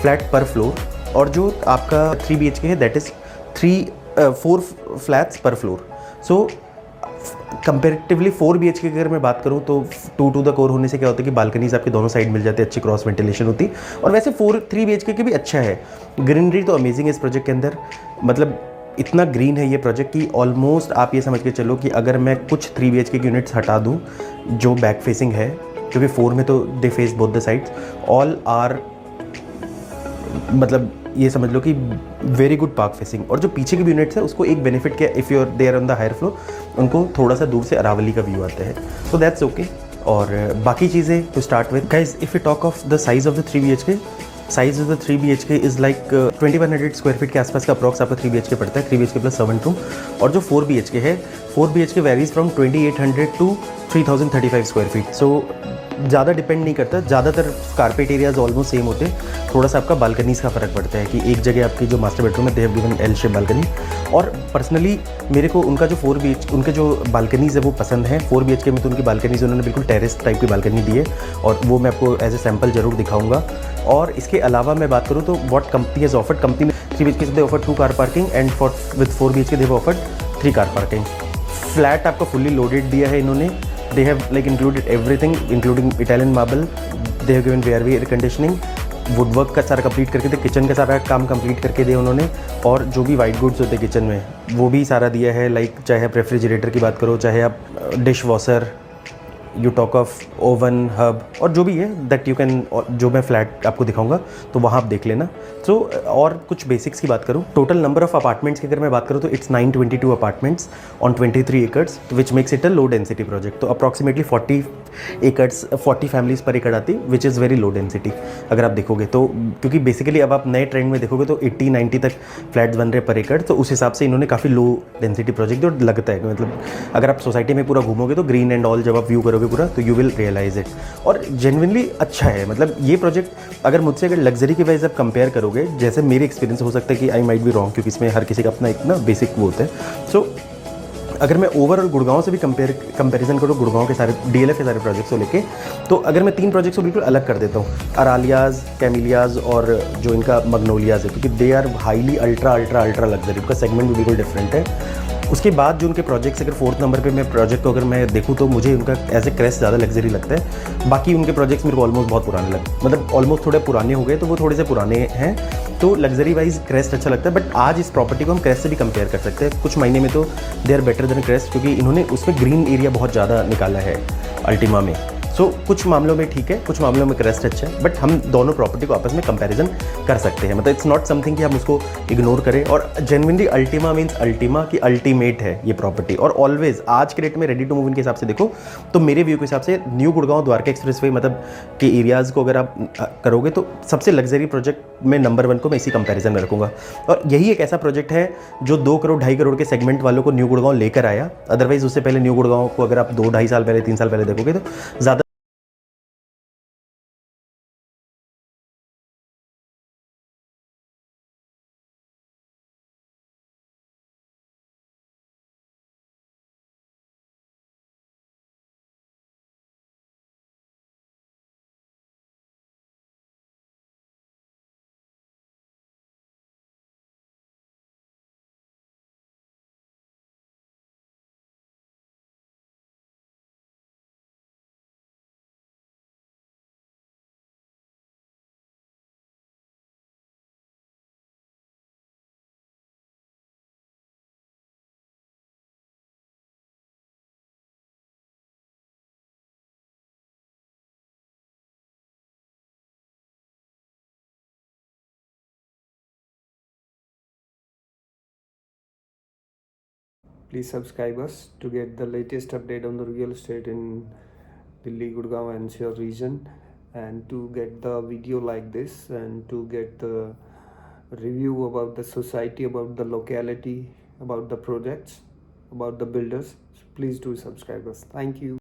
Flat पर floor, और जो आपका 3 BHK है दैट इज़ 4 फ्लैट्स पर फ्लोर। सो कंपेरेटिवली 4 BHK की अगर मैं बात करूँ तो 2 टू द कोर होने से क्या होता है कि बालकनीज आपके दोनों साइड मिल जाते हैं, अच्छी क्रॉस वेंटिलेशन होती। और वैसे 3 BHK के भी अच्छा है, ग्रीनरी तो अमेजिंग है इस प्रोजेक्ट के अंदर। मतलब इतना ग्रीन है ये प्रोजेक्ट कि ऑलमोस्ट आप ये समझ के चलो कि अगर मैं कुछ 3 BHK की यूनिट्स हटा दूँ जो बैक फेसिंग है, क्योंकि 4 में तो they face both the sides, all are मतलब ये समझ लो कि वेरी गुड पार्क फेसिंग। और जो पीछे की भी यूनिट्स है उसको एक बेनिफिट क्या, if you are there on the higher floor, उनको थोड़ा सा दूर से अरावली का व्यू आता है, सो दैट्स ओके। और बाकी चीज़ें to start with guys, if you talk of the size of the 3 BHK, size of the 3 BHK is like 2100 square feet के आसपास का अप्रॉक्स आपका 3 BHK पड़ता है, 3 BHK प्लस 7 रूम। और जो 4 BHK है, 4 BHK varies from 2800 to 3035 square feet. So ज़्यादा डिपेंड नहीं करता, ज़्यादातर कारपेट एरियाज ऑलमोस्ट सेम होते हैं, थोड़ा सा आपका बालकनीज का फ़र्क पड़ता है कि एक जगह आपकी जो मास्टर बेडरूम है they have given L shape balcony. और पर्सनली मेरे को उनका जो 4 BHK उनके जो बालकनीज़ है वो पसंद है। 4 BHK में तो उनकी बालकनीज़ उन्होंने बिल्कुल टेरेस टाइप की बालकनी दी है, और वो मैं आपको एज ए सैम्पल जरूर दिखाऊंगा। और इसके अलावा मैं बात करूँ तो what company has offered, company ने 3 BHK से they offered 2 car parking and with 4 BHK they offered 3 car parking. Flat आपको फुल्ली लोडेड दिया है इन्होंने, they have like included everything including Italian marble, they have given VRV air conditioning, woodwork का सारा complete करके दे, kitchen का सारा काम कंप्लीट करके दिया उन्होंने, और जो भी वाइट गुड्स होते हैं किचन में वो भी सारा दिया है। लाइक चाहे आप रेफ्रिजरेटर की बात करो, चाहे आप dish washer, you talk of oven hub, और जो भी है दैट यू कैन, जो मैं फ्लैट आपको दिखाऊंगा तो वहाँ आप देख लेना। सो और कुछ बेसिक्स की बात करूँ, टोटल नंबर ऑफ अपार्टमेंट्स की अगर मैं बात करूँ तो it's 922 apartments on 23 acres, which makes it a low density project. तो अप्रॉक्सीमेटली 40 एकर्स, 40 फैमिलीज़ पर एकड़ आती, which is very low density अगर आप देखोगे तो। क्योंकि बेसिकली अब आप नए ट्रेंड में देखोगे तो 80-90 तक फ्लैट्स बन रहे पर एकड़, तो उस हिसाब से इन्होंने काफ़ी लो डेंसिटी प्रोजेक्ट जो लगता है, मतलब अगर आप सोसाइटी में पूरा घूमोगे तो ग्रीन एंड ऑल जब आप व्यू करोगे पूरा तो यू विल रियलाइज इट। और जेन्युइनली अच्छा है, मतलब ये प्रोजेक्ट अगर मुझसे अगर लग्जरी की वाइज आप कंपेयर करोगे, जैसे मेरे एक्सपीरियंस हो सकता है कि आई माइट बी रॉन्ग, क्योंकि इसमें हर किसी का अपना एक ना बेसिक वो होता है। सो अगर मैं ओवरऑल गुड़गांव से भी कंपैरिजन करूँ, गुड़गांव के सारे DLF के सारे प्रोजेक्ट्स को लेके, तो अगर मैं 3 प्रोजेक्ट्स को बिल्कुल अलग कर देता हूँ, अरालियाज़, कैमिलियाज़ और जो इनका मग्नोलियाज़ है, क्योंकि they are highly ultra ultra ultra luxury, उनका सेगमेंट भी बिल्कुल डिफरेंट है। उसके बाद जो उनके प्रोजेक्ट्स, अगर 4th नंबर पे मैं प्रोजेक्ट को अगर मैं देखूँ तो मुझे उनका एज ए क्रेस्ट ज़्यादा लग्जरी लगता है। बाकी उनके प्रोजेक्ट्स मेरे को ऑलमोस्ट बहुत पुराने लगते, मतलब ऑलमोस्ट थोड़े पुराने हो गए, तो वो थोड़े से पुराने हैं, तो लग्जरी वाइज क्रेस्ट अच्छा लगता है। बट आज इस प्रॉपर्टी को हम क्रेस्ट से भी कंपेयर कर सकते हैं, कुछ महीने में तो they are better than Crest, क्योंकि इन्होंने उसमें ग्रीन एरिया बहुत ज़्यादा निकाला है अल्टीमा में। सो कुछ मामलों में ठीक है, कुछ मामलों में क्रेस्ट अच्छा है, बट हम दोनों प्रॉपर्टी को आपस में कंपैरिजन कर सकते हैं। मतलब इट्स नॉट समथिंग कि हम उसको इग्नोर करें। और जेन्युइनली अल्टीमा मीन्स अल्टीमा की अल्टीमेट है ये प्रॉपर्टी, और ऑलवेज आज के रेट में रेडी टू मूव इन के हिसाब से देखो तो मेरे व्यू के हिसाब से न्यू गुड़गांव द्वारका एक्सप्रेसवे मतलब के एरियाज़ को अगर आप करोगे तो सबसे लग्जरी प्रोजेक्ट में नंबर 1 को मैं इसी कंपैरिजन में रखूँगा। और यही एक ऐसा प्रोजेक्ट है जो 2 करोड़ 2.5 करोड़ के सेगमेंट वालों को न्यू गुड़गांव लेकर आया। अदरवाइज उससे पहले न्यू गुड़गांव को अगर आप 2-2.5 साल पहले, 3 साल पहले देखोगे तो ज़्यादा Please subscribe us to get the latest update on the real estate in Delhi, Gurgaon NCR region, and to get the video like this, and to get the review about the society, about the locality, about the projects, about the builders. So please do subscribe us. Thank you.